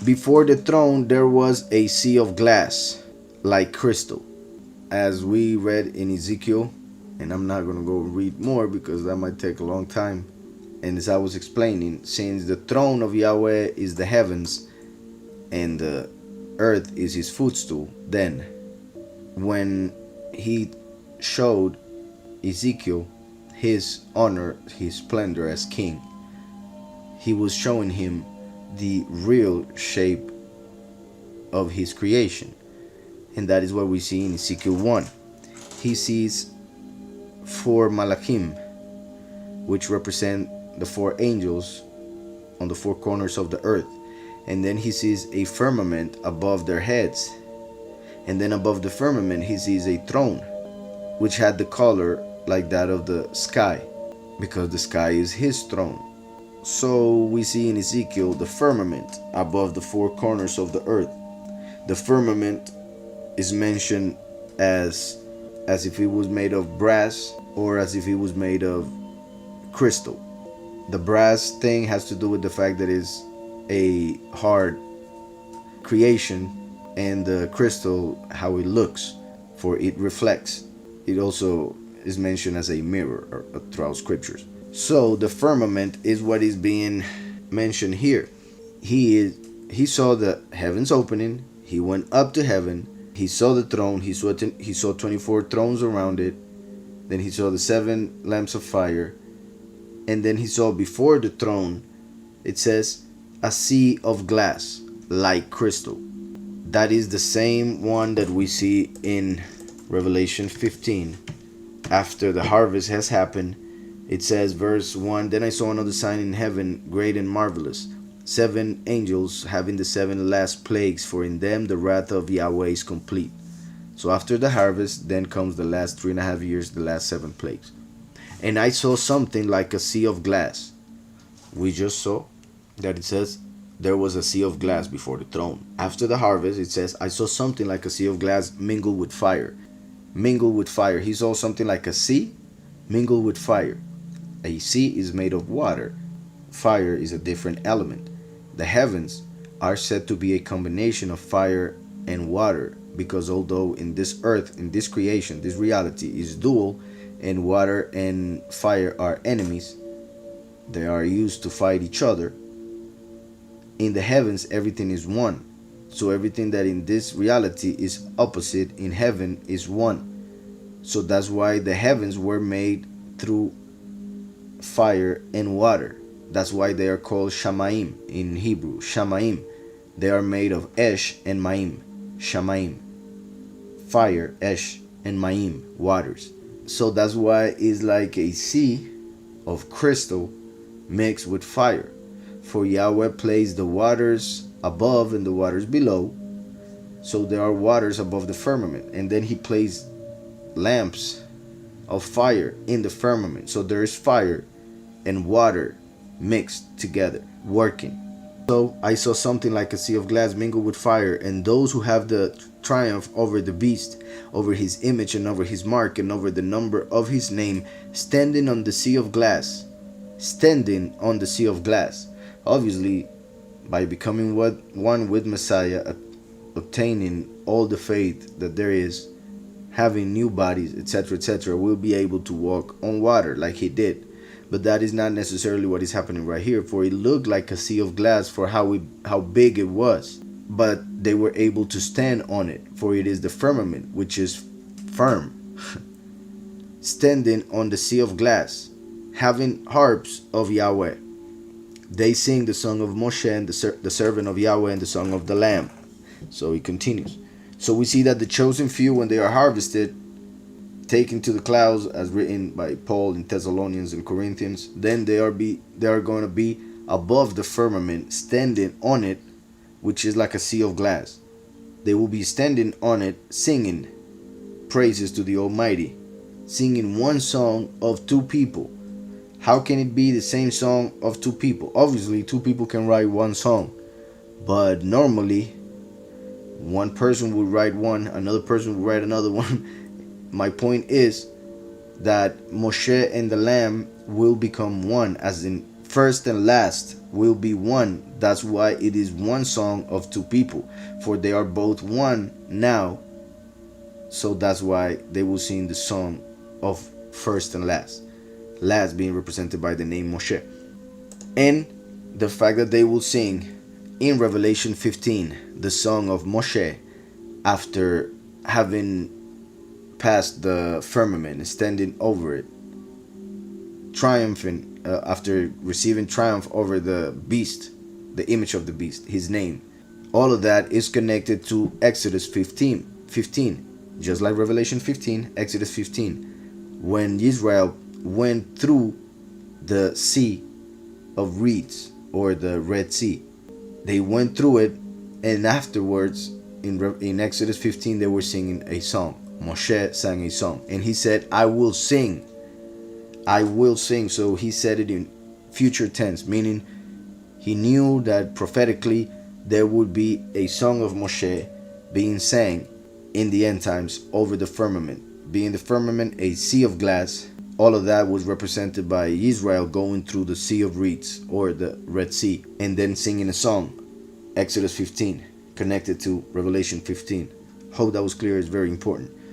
Before the throne there was a sea of glass, like crystal. As we read in Ezekiel, and I'm not going to go read more because that might take a long time. And as I was explaining, since the throne of Yahweh is the heavens and the earth is his footstool, then when he showed Ezekiel his honor, his splendor as king, he was showing him the real shape of his creation. And that is what we see in Ezekiel 1. He sees 4 malachim, which represent the 4 angels on the 4 corners of the earth. And then he sees a firmament above their heads. And then above the firmament he sees a throne, which had the color like that of the sky, because the sky is his throne. So we see in Ezekiel the firmament above the 4 corners of the earth. The firmament is mentioned as if it was made of brass or as if it was made of crystal. The brass thing has to do with the fact that it's a hard creation, and the crystal, how it looks, for it reflects. It also is mentioned as a mirror throughout scriptures. So the firmament is what is being mentioned here. He saw the heavens opening. He went up to heaven. He saw the throne. He saw 24 thrones around it. Then he saw the 7 lamps of fire. And then he saw before the throne, it says, a sea of glass, like crystal. That is the same one that we see in Revelation 15. After the harvest has happened, it says, verse 1, then I saw another sign in heaven, great and marvelous, 7 angels having the 7 last plagues, for in them the wrath of Yahweh is complete. So after the harvest, then comes the last 3.5 years, the last 7 plagues. And I saw something like a sea of glass. We just saw that it says there was a sea of glass before the throne. After the harvest, it says, I saw something like a sea of glass mingled with fire. Mingled with fire. He saw something like a sea mingled with fire. A sea is made of water. Fire is a different element. The heavens are said to be a combination of fire and water, because although in this earth, in this creation, this reality is dual, and water and fire are enemies, they are used to fight each other. In the heavens, everything is one. So everything that in this reality is opposite, in heaven is one. So that's why the heavens were made through fire and water. That's why they are called Shamaim in Hebrew. Shamaim. They are made of Esh and Maim. Shamaim. Fire, Esh, and Maim, waters. So that's why it's like a sea of crystal mixed with fire. For Yahweh placed the waters above and the waters below. So there are waters above the firmament. And then he placed lamps of fire in the firmament. So there is fire and water mixed together, working. So I saw something like a sea of glass mingled with fire, and those who have the triumph over the beast, over his image and over his mark and over the number of his name, standing on the sea of glass. Standing on the sea of glass. Obviously, by becoming one with Messiah, obtaining all the faith that there is, having new bodies, etc., we'll be able to walk on water like he did. But that is not necessarily what is happening right here, for it looked like a sea of glass for how big it was. But they were able to stand on it, for it is the firmament, which is firm. Standing on the sea of glass, having harps of Yahweh. They sing the song of Moshe and the servant of Yahweh and the song of the Lamb. So he continues. So we see that the chosen few, when they are harvested, taken to the clouds, as written by Paul in Thessalonians and Corinthians, then they are going to be above the firmament, standing on it, which is like a sea of glass. They will be standing on it, singing praises to the Almighty, singing one song of 2 people. How can it be the same song of 2 people? Obviously, 2 people can write one song, but normally one person would write one, another person would write another one. My point is that Moshe and the Lamb will become one, as in first and last will be one. That's why it is one song of two people, for they are both one now. So that's why they will sing the song of first and last, last being represented by the name Moshe. And the fact that they will sing in Revelation 15 the song of Moshe after having passed the firmament, standing over it, triumphing, after receiving triumph over the beast, the image of the beast, his name. All of that is connected to Exodus 15, just like Revelation 15, Exodus 15, when Israel went through the sea of reeds, or the Red Sea. They went through it, and afterwards in Exodus 15 they were singing a song. Moshe sang a song, and he said, I will sing. I will sing. So he said it in future tense, meaning he knew that prophetically there would be a song of Moshe being sang in the end times over the firmament. Being the firmament a sea of glass, all of that was represented by Israel going through the Sea of Reeds, or the Red Sea, and then singing a song. Exodus 15, connected to Revelation 15. Hope that was clear. It's very important.